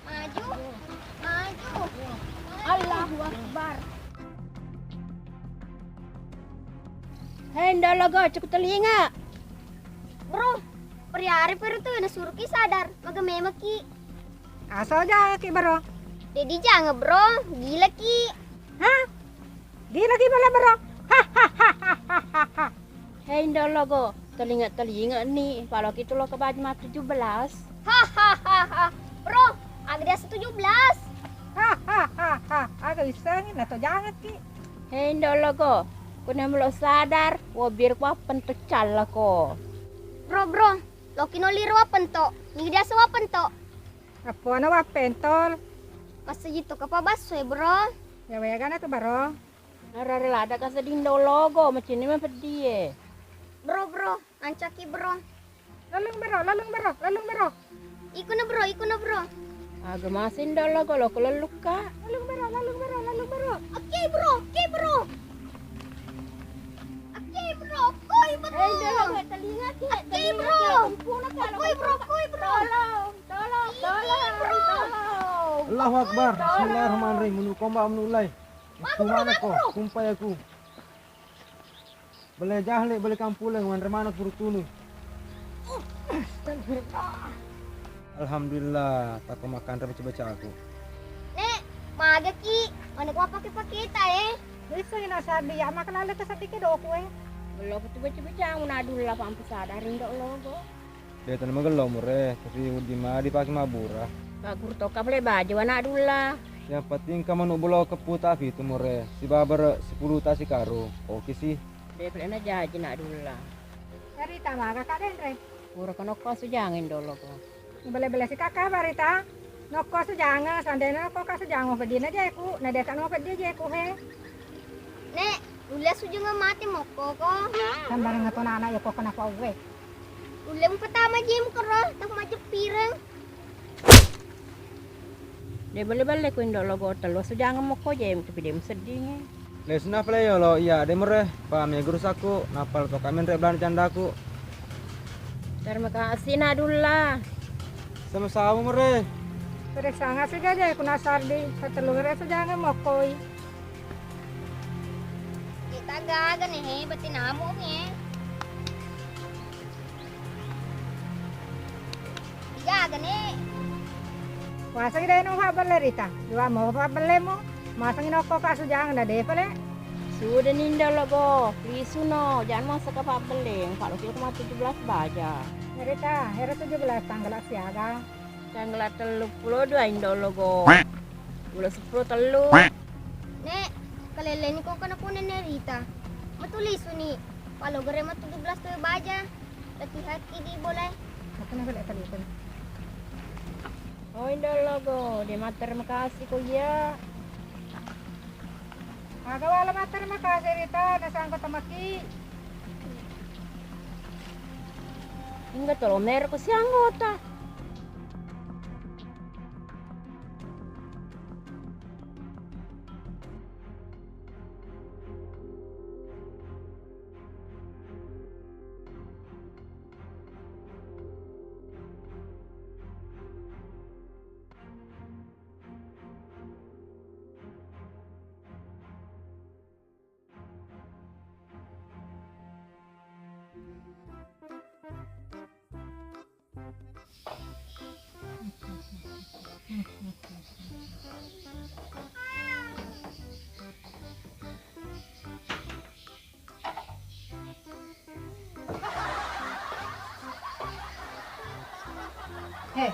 Maju, maju. Allahu Akbar. Hei, ndalaga, cukup telinga. Bro, periari peru tuh na suruh ki sadar, magamema ki. Asal aja ki bro. Dedi jangan bro, gila ki. Hah? Di lagi bala bro. Hei, ndalaga, telinga nih. Kalau gitu lo ke Bajma 17. Hahaha. Bro, agak 17. Hahaha. Agak isengin atau jangan ki. Hei, ndalaga, kuna melo sadar, wabir kwa pentu cala ko. Bro, lo kinolir wapen to. Ngidiasa wapen to. Apa na wapentol? Kasajito ka pa baso eh bro. Ya wega na to bro. Nararelada ka sa dindologo, macam ni mah pedih. Bro, ancaki bro. Lalung bro. Iku na bro. Aga masin ndalaga lo kalau luka. Lalung bro. Oke bro. Koi bro. Hei, ndalaga, telinga ki. Oke bro. Koi bro. Tolong. Allahu Akbar. Bismillahirrahmanirrahim. Menu komba menulai. Kumana ko, kumpai aku. Boleh jahle, boleh kampulang, wan remana purutunu. Alhamdulillah, tak makan baca aku. Nek, maga ki. Mana ko pakai ta eh. Isengin asabi ya makan ala ta sa tike do ko eh. Belum baca-baca ang unadul lah pampu sadarin dok logo. Dia tan magalo mure, tapi udi ma dipakai mabura. Bagur toka boleh baju anak dula. Yang penting kamu nu bolo keputa itu mure. Si babar 10 tasi karo. Oke sih. Dia pernah jajan nak dula. Barita maga ka den re. Pura kono ko sujangin dolo ko. Bele si kakak barita. Nokko sujanga sandena ko ka sujanga pedina je ku. Na de kan pedie je ku he. Nek, ulah suju nga mati mo ko. Sambar nga to na anak ya ko kana ko we. Ulah mo pertama jim kero, tak maju pirang. Dia balik ko indo logo telo sujangin mo ko jem tapi dia sedih. Lesna play lo iya de mure. Paham ya guru saku, napal to kamen re belan candaku. Terima kasih nak dula. Sama-sama mure. Sore sanga siga je ku nasardi. Sa telungre sujanga mo koy. Kita gaga nih, batin amo nih. Gaga nih. Wasang ida no habal rita. Dua mo habal mo. Masang ino ko ka sujanga na de pale. Sudah ninda logo. Please no, jangan masak apa beling. Kalau kita cuma 17 baja. Rita, hera 17 tanggal siaga. Tanggal 32 indo logo. Bulan 10 telu. Nek, kalelen ko kana kunin ni Rita. Matulis ni. Palo gare mo 17 to baja. Latihan di boleh. Ako na wala kalitan. Oh indo logo. Dia mah terima kasih ko ya. Magawala mater makasih Rita, nasaan ko tamaki. Enggak tolong mer ko si anggota.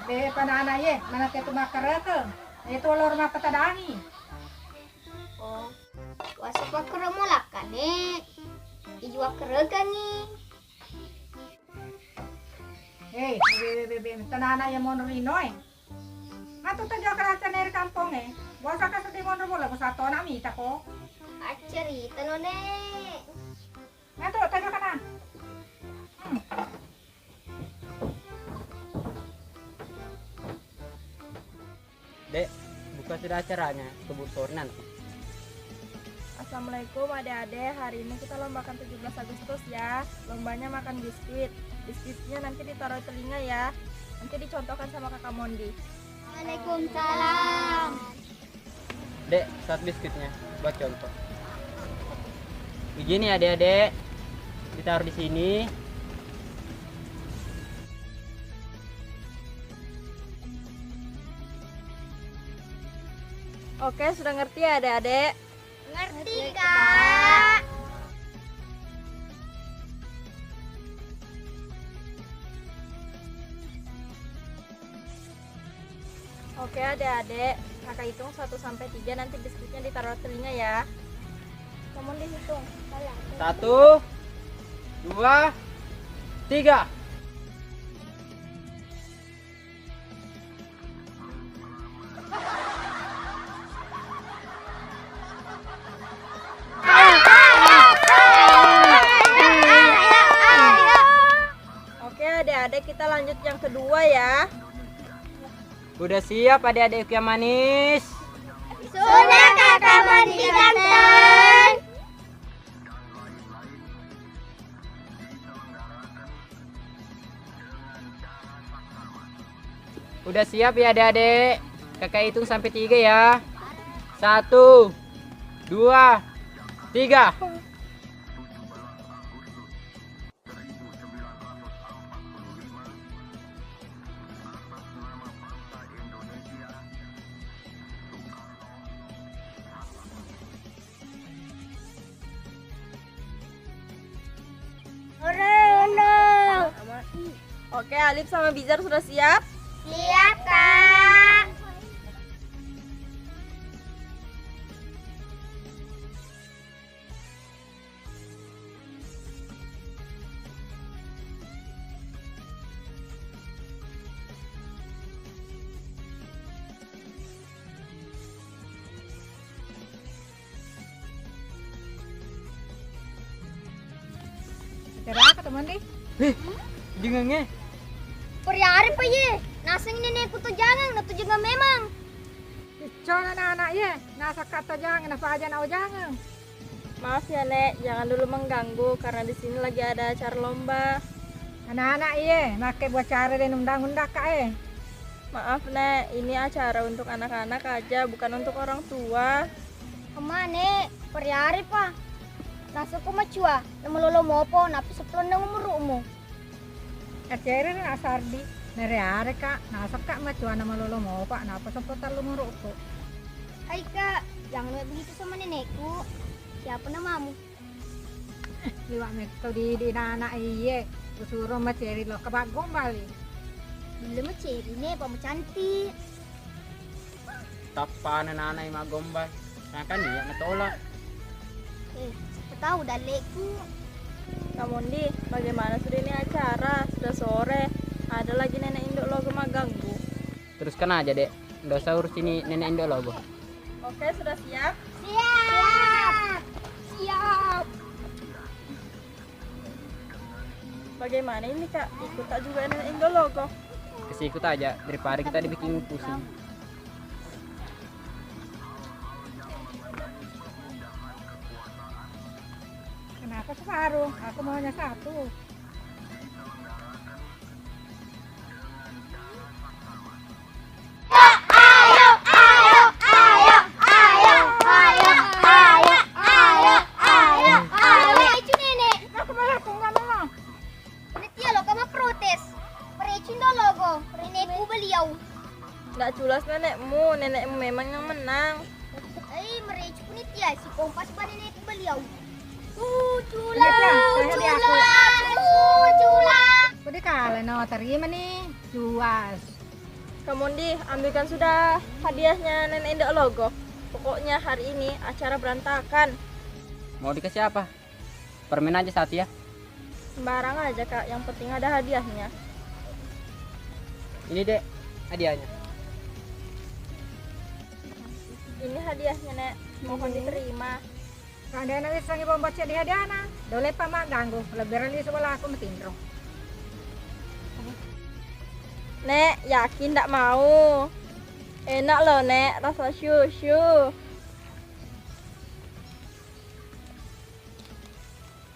Deh panana ye, mana ke tumakara ke? Itu lor ma patadani. Oh, wasa pa kero mo lakka nek. Ijwa kero kani. Hey, bebe, tanana ya mon rinoy. Ato ta jo kara tener kampung eh. Bosa ka sa di mon bola bosa to na mita ko. Acerita no nek. Ato ta jo kana. Dek, buka sudah acaranya, kebun sore nanti. Asa Assalamualaikum adik-adik, hari ini kita lombakan 17 Agustus ya. Lombanya makan biskuit. Biskuitnya nanti ditaruh di telinga ya. Nanti dicontohkan sama kakak Mondi. Waalaikumsalam. Dek, saat biskuitnya buat contoh. Begini adik-adik, ditaruh di sini. Oke, sudah ngerti ya adik-adik? Ngerti, Kak. Oke adik-adik, kakak hitung 1 sampai 3, nanti biskuitnya ditaruh di telinga ya. Kamu dihitung. 1, 2, 3. Oke adik-adik, kita lanjut yang kedua ya. Udah siap adik-adik yang manis? Sudah, kakak Mondi ganteng. Udah siap ya adik-adik? Kakak hitung sampai 3 ya. 1, 2, 3. Oke, Alif sama Bizar sudah siap? Siap, Kak. Kira teman deh. Jengengnya. Periari pa ye. Nasang nenek ko to jangan, na to jangan memang. Icon anak-anak ya, nasa kata jangan, apa aja nak jangan. Maaf ya Nek, jangan dulu mengganggu karena di sini lagi ada acara lomba. Anak-anak iya, make buat cara dan undang-undang kak Maaf Nek, ini acara untuk anak-anak aja, bukan untuk orang tua. Kemana? Periari pa. Nasa ko machua, na malolo mo po, napisaplon na umuruk mo. Kacere na sardi, nare-are kak, nasa kak macua na malolo mo pak, napa sempat lumuruk po. Ay kak, jangan begitu sama nenekku. Siapa namamu? Liwak mekto di anak iya, suruh maceri lo kebagong bali. Bila maceri ne, pa cantik. Tapa na nanay magombal. Kan iya natolak. Siapa tahu dalekku. Kak Mondi, bagaimana sudah ini acara? Sudah sore, ada lagi nenek induk logo maganggu. Teruskan aja dek. Nggak usah urus ini nenek induk logo. Oke, sudah siap? Siap. Siap. Bagaimana ini Kak? Ikut tak juga nenek induk logo? Kasih ikut aja daripada kita dibikin pusing. Kenapa separuh? Aku maunya satu. Nggak culas nenekmu memang yang menang. Ay, merecu punit ya, si kompas ba nenekku beliau. Ingat ya, saya di aku. Culang. Kudi kala no terima nih, juas. Kak Mondi, ambilkan sudah hadiahnya nenek induk logo. Pokoknya hari ini acara berantakan. Mau dikasih apa? Permen aja satu ya. Sembarang aja Kak, yang penting ada hadiahnya. Ini dek hadiahnya. Ini hadiahnya Nek, mohon diterima. Kanda na isang ibang baca di hadiana. Dole pa maganggu, lebiran di sebelah aku metindro. Nek, yakin ndak mau? Enak loh Nek, rasa syusyu.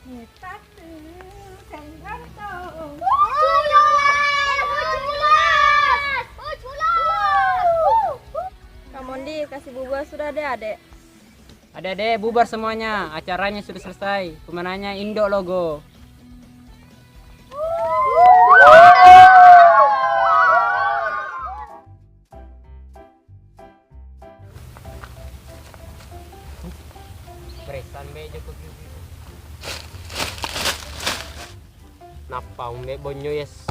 Satu, jangan tahu. Kak Mondi, kasih bubur sudah deh adek. Adik-adik bubar semuanya, acaranya sudah selesai. Pemenangnya Indo logo. Beresan be Joko Gigi. Napau be bonyo yes.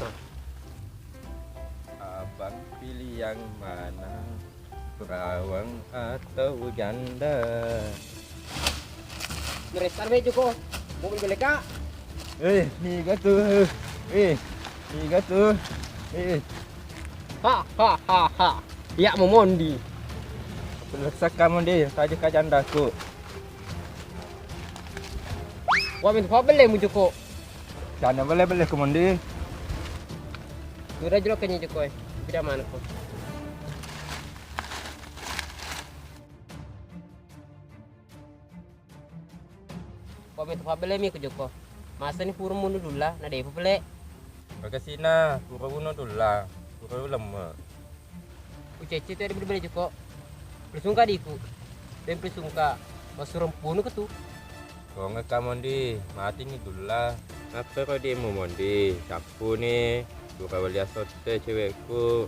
Abang pilih yang mana, perawang atau janda? Beresan be Joko. Mau beli kak? Ni gatu. Ni gatu. Ha ha ha ha. Ya mau mondi. Pelaksa kamu deh, saja ka jandaku. Wah minta apa beli mu Joko? Janda boleh kemundi. Udah jelok kayaknya Joko. Tidak mana kok. Wah minta apa beli mi ku Joko? Masa ni pura mundu dulu lah, nade apa beli? Bagasina, pura uno dula, pura lama. Ucece tu ada beli Joko. Bersungka diku. Dan bersungka masuk rempunu ke tu. Kau kamu di mati ni dula. Apa kau dia mau mondi? Sapu ni, pura beli sote cewekku.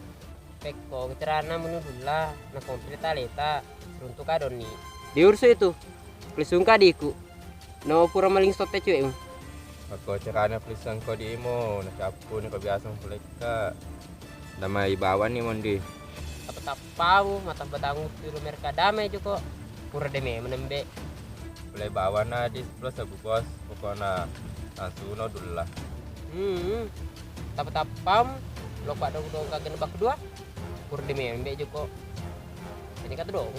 Peko kecerana mundu dulu lah, na komplit aleta. Seruntuk adoni. Diurus itu. Bersungka diku. No pura maling sote cewekmu. Aku cerana pelisang kau di imo, nak sapu ni kau biasa mereka. Nama ibawan ni mondi. Apa tak pau mata batangu tiru mereka damai Joko. Pura deme menembe. Boleh bawa na di 10 sabu bos, pokoknya langsung no dulu lah. Tapam lo pak dong kagak nebak kedua. Pura deme membe Joko. Ini kata dong.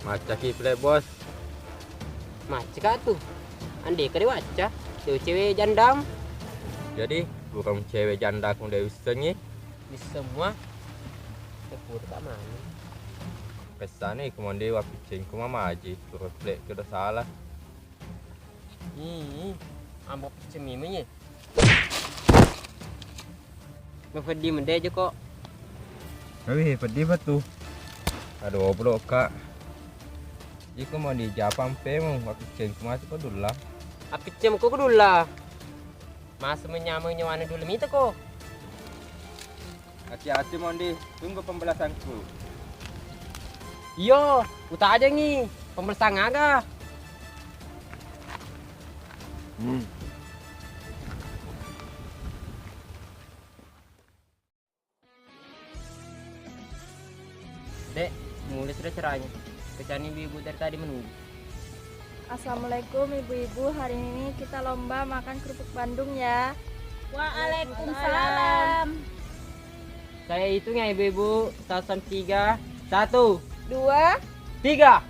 Macam play bos. Macam tuh. Ande kari waca. Dewa cewek jandam. Jadi bukan cewek janda aku udah usahanya. Di semua. Pura tak mana. Pesan ni kemudian dia wapicin ku mama aji. Turut play ke udah salah. Ambok cemimenya. Ngefedi mende aja kok. Wih, pedih betul. Aduh, bro kak. Jika mau di Jepang pemu wapicin ku masih kau dulu lah. Api cem kok dulu lah. Masa menyamanya warna dulu minta kok. Hati-hati Mondi, tunggu pembalasanku. Yo, utak aja nih. Pembersang aga. Dek, mulai sudah cerahnya. Kecani ibu dari tadi menunggu. Assalamualaikum ibu-ibu, hari ini kita lomba makan kerupuk Bandung ya. Waalaikumsalam. Saya hitung ya ibu-ibu. 1 sampai 3. 1, 2, 3.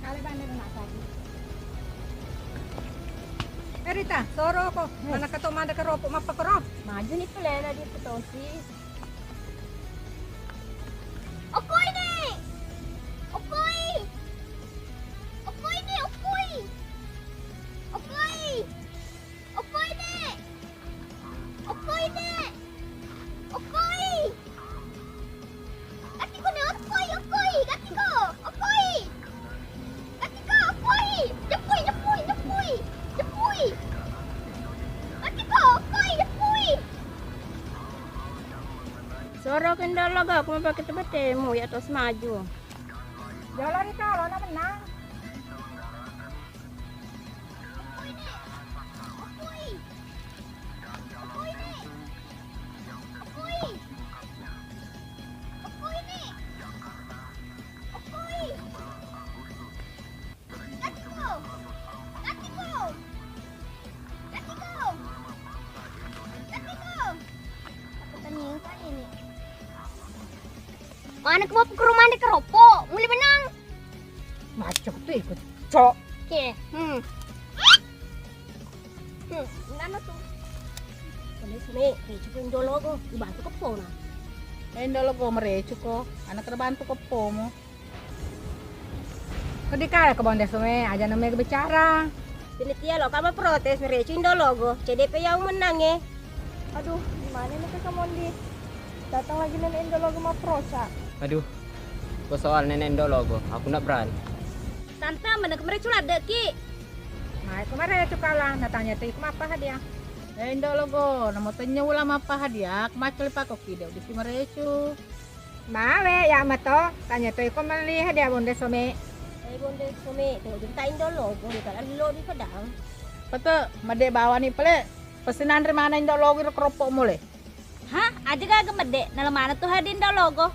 Kali bang nak lagi. Rita, soro ko. Mana katumanda ka ropo mapakoro. maju nih tuh Lela di petosi. Okoy ni! Okoy! Okoy ni! Okoy! Okoy! Okoy ni! Okoy ni! Okoy! Gati ko ni Okoy! Okoy! Gati ko! Okoy! Gati ko! Okoy! Japoy! Japoy! Japoy! Japoy! Gati ko! Okoy! Japoy! Soro kendala gak aku mau pakai tebetemu ya terus maju. Jala Rita, lo na menang. Okoy ni! Okoy! Okoy ni! Okoy! Okoy ni! Okoy! Gati ko! Gati ko! Gati ko! Gati ko! Apa tanya yang tadi ni? Mana ke rumah ke ropo? Mulai menang. Maju cok tuh ikut cok. Oke. Nana tuh. Boleh sini, recu ko indologo. Dibantu ko po na. Indologo merecu ko. Anak terbantu ko po mo. Kadi kaya ke bondes me, aja namanya bicara. Pinitia lo, kama protes merecu indologo. CDP yang menang ya. Aduh, gimana nih Kak Mondi? Datang lagi nenek Indologo sama Proca. Aduh, kok soal nenek Indologo, aku nggak berani. Tante, mana kemerecu ada ki. Nah, kemarin cuka lah, natanya tuh ikut apa hadiah? Indologo, namo tanya ulam apa hadiah? Macul pa ko kide di merecu. Mawe ya mato, tanya tuh ikut meli hadiah bondes me. Bonde sume, tengok jumpa indologo. Di kalan lo di Padang. Pete, made bawa nih pele. Pesanan dari mana indologo ro keropok mulai. Hah? Aja gak gemede. Nah mana tuh hadi indologo?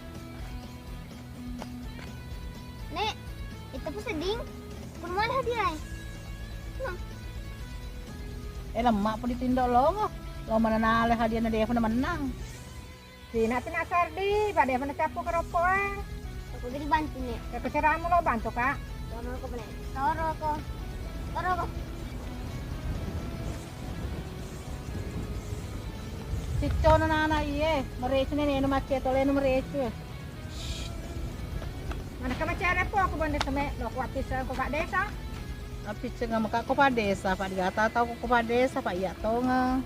Nek, itu pun seding. Kemana hadiah? Lemak po dito indologo. Lo mana nale hadiah na dia na menang. Sina tinasar di, pada mana capu keropok Aku jadi bantu nih. Ya kecerahan lo bantu kak. Toro ko bener. Toro ko. Cicco na nana iye. Merecu nih macet oleh merecu. Mana kamu cara po aku bondes me, lo kuat pisah ko pak desa. Tapi cenga maka ko pa desa, pa digata tahu ko pa desa, pa iya to nga.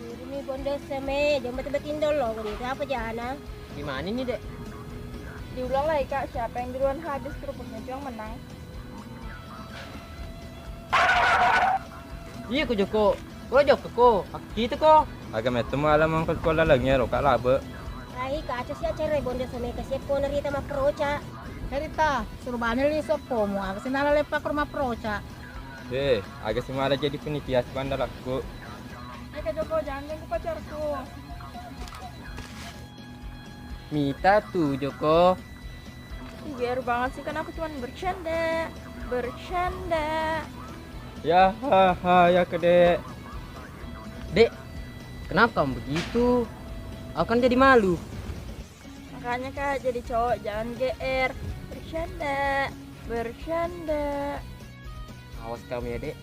Ini bonde sume, jangan betul-betul indologo. Di apa jana? Gimana nih dek? Diulang lagi Kak, siapa yang duluan habis kerupuknya itu yang menang. Iya ko Joko, ko Joko ko, aku gitu ko. Agak metu malam ang kalkola lang niya, ro kalabe. Rai ka aja siya cere bonde sume kasi po narita maprocha. Herita, suruh banil li sopo mo. Ako sinalalepa ko rumah proca. Agak si Mara jadi penitia si bandar aku. Kak Joko, jangan ganggu pacarku. Mita tuh Joko. Biar banget sih, kan aku cuma bercanda. Ya, haha, ya kedek. Dek, kenapa kamu begitu? Aku kan jadi malu. Makanya Kak, jadi cowok jangan GR. Bercanda. Awas kamu ya dek.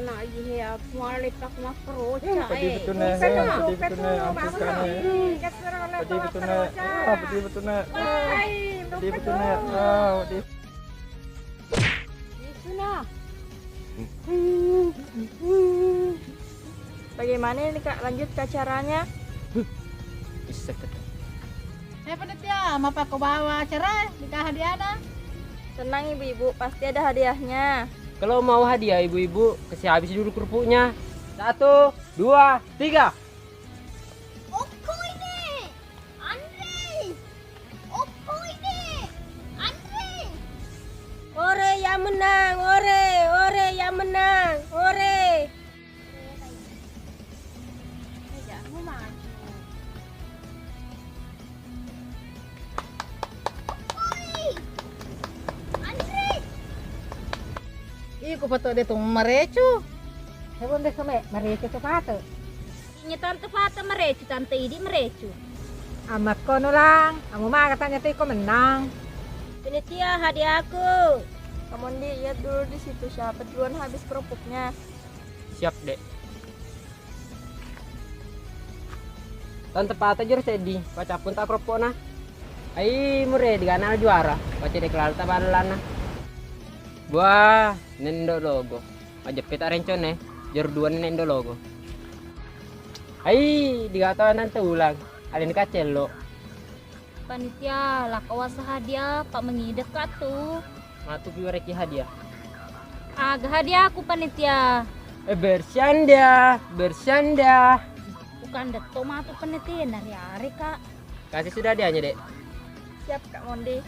Nah, iya aku mau lepak maprocha. Padi betul na, padi betul na, ampun ka na. Padi betul na, padi betul na. Padi betul na, padi. Itu nah. Bagaimana ini Kak, lanjut ke acaranya? Bisa ketemu. Panitia, mapa ko bawa cerai di hadiana. Tenang ibu-ibu, pasti ada hadiahnya. Kalau mau hadiah ibu-ibu, kasih habis dulu kerupuknya. 1, 2, 3. Opo ini, Andre. Ore yang menang, ore yang menang, ore. Iko pa to dito merecu. Ya bondes me, mereka tuh pato. Ini tante Fata merecu, tante Idi merecu. Amat kono lang, kamu mah katanya tuh ikut menang. Penitia hadiah aku. Kamu lihat dulu di situ siapa duluan habis kerupuknya. Siap dek. Tante Pata jur sedih, baca pun tak keropok nah. Ai mure di kanal juara, baca deklar tabalana. Wah, nendo logo. Majepit arencone, jur 2 nendo logo. Ai digatawa nanti ulang. Alin kacelo. Panitia, lakawas hadiah, Pak mengidek ka tuh. Matu piwareki hadiah. Agak hadiah aku panitia. Bersanda. Bukan deto matu panitia, hari-hari Kak. Kasih sudah hadiahnya dek. Siap Kak Mondi.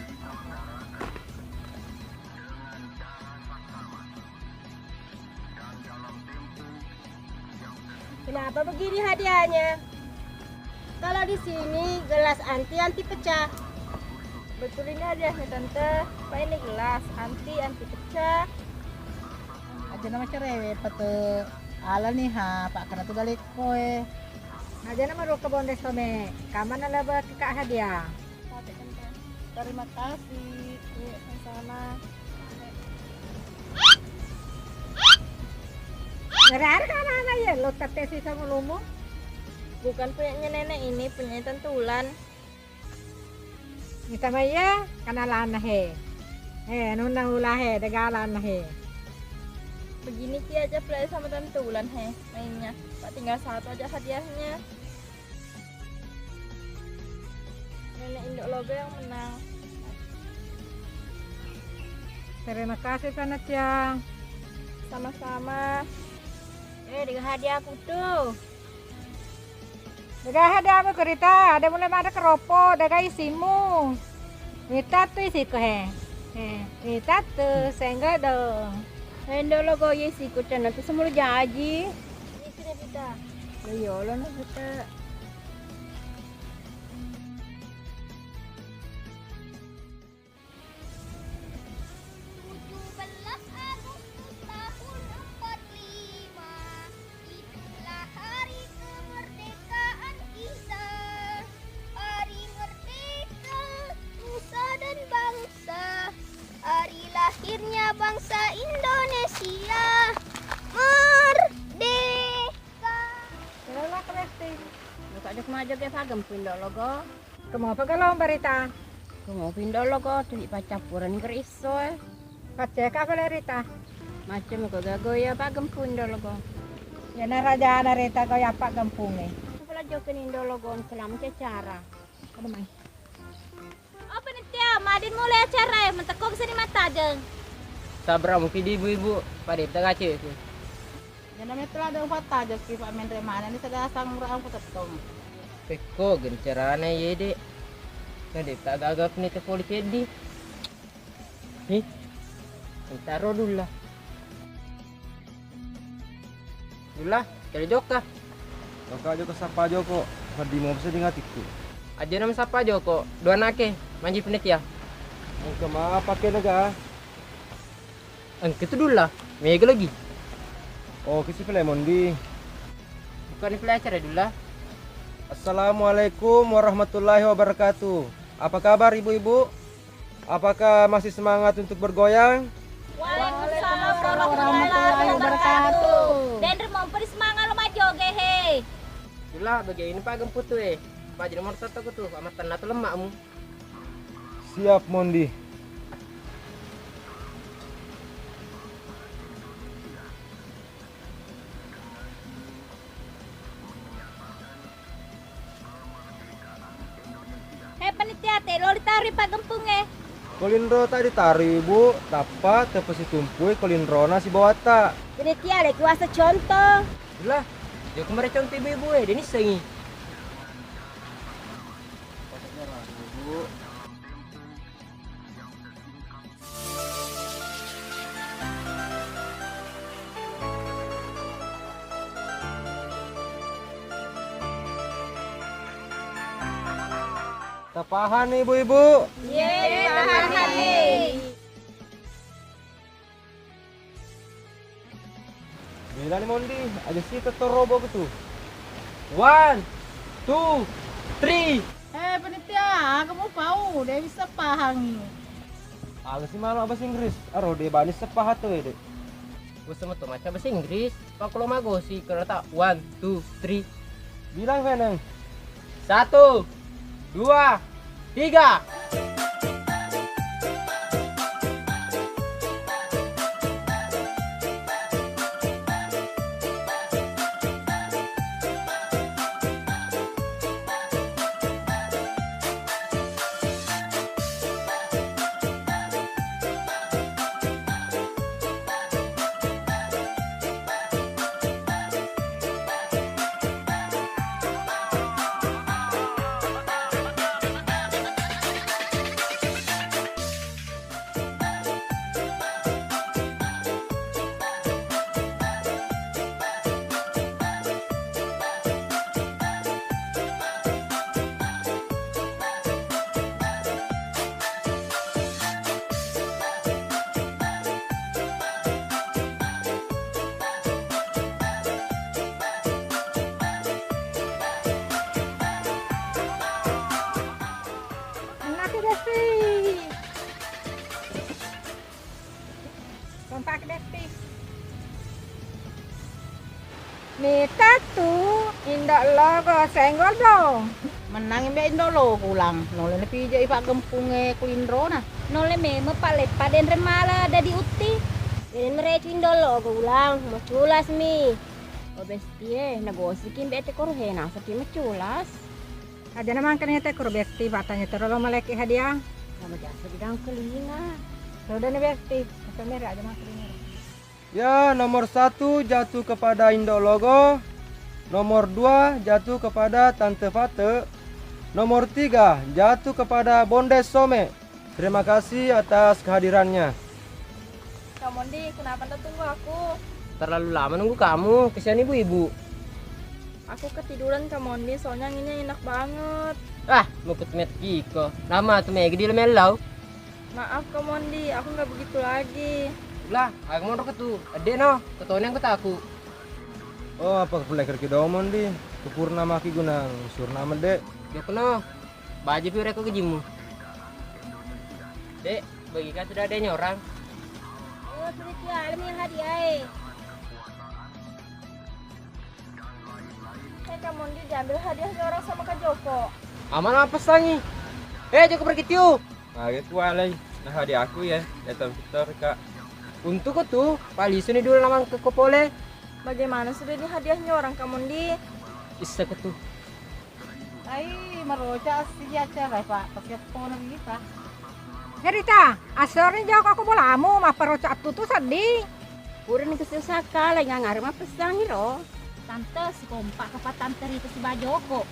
Kenapa begini hadiahnya? Kalau di sini gelas anti pecah. Betul ini hadiahnya Tante. Pak ini gelas anti pecah. Aja nama cerai pate ala nih ha, pak karena tuh balik koe. Aja nama ro ke bondes me, kaman na laba kak hadiah. Terima kasih. Iya, sama-sama. Ngerar kan anak ya lo tetesi sama lumu. Bukan punyanya nenek ini, punyanya Tantulan. Kita maya kanalan he. Nuna ulah he degalan he. Begini Ki aja play sama Tantulan mainnya. Pak tinggal satu aja hadiahnya. Nenek Indok Logo yang menang. Terima kasih sana Tiang. Sama-sama. Dengan hadiah aku tuh. Dega ada ame kerita, ada mulai ada keropo, dega isimu. Kita tuh isi ke he. Kita tuh sehingga dong. Indok Logo ya sih kucana tuh semua jaji. Ini sini kita. Ya Allah nah kita. 17 Agustus tahun 45, itulah hari kemerdekaan kita. Hari merdeka nusa dan bangsa. Hari lahirnya bangsa Indonesia. Merdeka. Terima kasih. Buka ajak maju ke pagam Indok Logo. Kamu apa kalau berita? Aku mau Indok Logo tuh pacapuran keriso. Kacek apa berita? Macam ko gagoya pagam Indok Logo. Ya na raja na rita ko apa gampungnya. Wala jokin Indok Logo selama cara. Ano man? Apa nih Tia? Madin mulai acara ya, mentekok sini mata jeng. Sabra mungkin di ibu-ibu pada kita kace. Yan namin pala daw fata just kay pa mendre mana ni sa dasang murang putatong. Peko gencerana ye de. Tadi tak agak ni te polisi di. Nih. Taruh dulu lah. Dulu lah, cari joka. Kakak Joko sapa Joko. Hadi mo bisa dingatiku. Aja nama siapa Joko? Dua nake, manji penet ya. Angka ma pakai naga. Angkat itu dulu lah. Mega lagi. Oh, kisi Lemon di. Bukan pelajar dulu lah. Assalamualaikum warahmatullahi wabarakatuh. Apa kabar ibu-ibu? Apakah masih semangat untuk bergoyang? Waalaikumsalam warahmatullahi wabarakatuh. Dan remong peri semangat lo maju gehe. Dulu lah, bagian ini pak gemput tuh Pak jadi nomor satu tuh, sama tanah tuh lemakmu. Siap Mondi. Panitia teh lo ditarik pak gempung Kolindro tak ditari ibu, tapak tepesi tumpui kolindro nasi bawata. Panitia ada kuasa contoh. Dulu lah, dia kemarin contoh ibu-ibu dia ini sengi. Tapahan nih ibu-ibu. Yeay, tahan nih. Bila nih Mondi, aja sih tetorobo gitu. 1, 2, 3. Panitia, kamu mau dia bisa pahang. Agak sih malu bahasa Inggris. Aro dia banis sepahat tuh deh. Gue sama tuh macam bahasa Inggris. Pak kalau mago sih kalau tak 1, 2, 3. Bilang Veneng. 1, 2, 3. Mita tuh indak logo senggol dong. Menang imbe indolo kulang. Nole ne pija ipak gempunge kulindro nah. Nole meme palepa den remala ada di uti. Den mereka indolo ulang, mau culas mi. Obestie, nagosikin bete korhena, sakit maculas. Ada namang kanita kurbekti batanya terlalu meleki hadiah. Sama jasa bidang kelinga. Sudah nih bekti, kamera ada maksudnya. Ya, nomor 1 jatuh kepada Indologo. Nomor 2 jatuh kepada Tante Fate. Nomor 3 jatuh kepada Bondes Some. Terima kasih atas kehadirannya. Kak Mondi, kenapa anda tunggu aku? Terlalu lama nunggu kamu, kesian ibu-ibu. Aku ketiduran Kak Mondi, soalnya anginnya enak banget. Ah, mau ketemet Kiko. Nama tuh Megi di lemelau. Maaf Kak Mondi, aku nggak begitu lagi. Lah, aku mau ketu. Ade no, ketuanya aku taku. Oh, apa kepulai kerja domon di? Kepurnama ki gunang surnama dek. Ya kena. Baju pure aku kejimu. Dek, bagikan sudah adanya orang. Oh, sudah tiada mi hadiah. Kak Mondi diambil hadiahnya orang sama Kak Joko. Aman apa sangi? Joko pergi tiu. Nah gitu alay. Nah hadiah aku ya. Datang kita Kak. Untuk itu, pali sini dulu namang ke kopole. Bagaimana sudah ini hadiahnya orang Kak Mondi? Isa ketu. Ai maroca si acara Pak, pakai phone kita. Herita, asornya jauh aku bolamu, maparoca tuh sedih. Udah nih kesel sakal, lagi ngarep mah pesang hiro. Tante si kompak ke tante itu si Bajoko.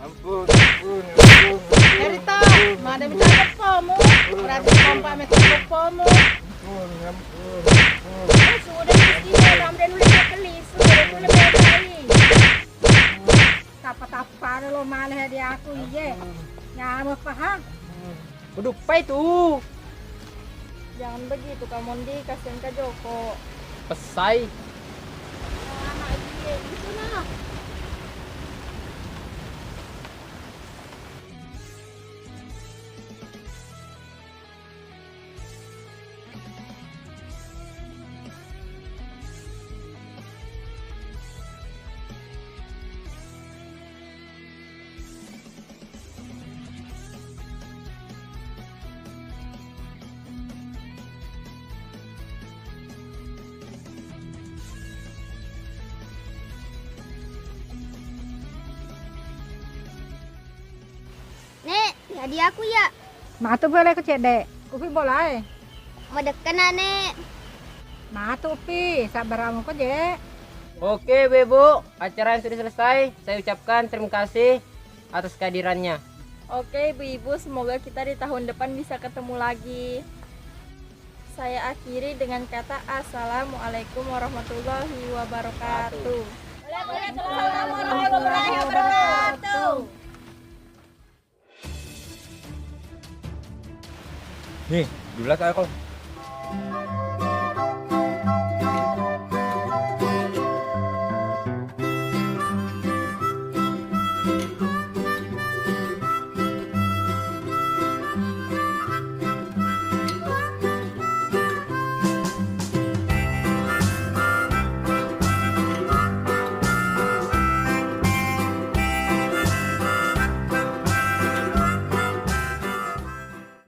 Ampun. Cerita, mana bisa kepomu? Berarti kompak me kepomu. Sudah di dalam dan udah kelis, sudah lebih baik. Tapa-tapa lo malah hadiah aku iya. Nyamuk paham. Waduh, apa itu? Jangan begitu Kak Mondi, kasihan Kak Joko. Pesai. Anak dia gitu nah. Nek, hadiah aku ya. Matu boleh ke cedek. Upi boleh. Medekan Nek. Matu upi, sabar kamu je. Oke, Bebo. Acara yang sudah selesai. Saya ucapkan terima kasih atas kehadirannya. Oke ibu-ibu, semoga kita di tahun depan bisa ketemu lagi. Saya akhiri dengan kata Assalamualaikum warahmatullahi wabarakatuh. Waalaikumsalam warahmatullahi wabarakatuh. Nih, dulu kak aku.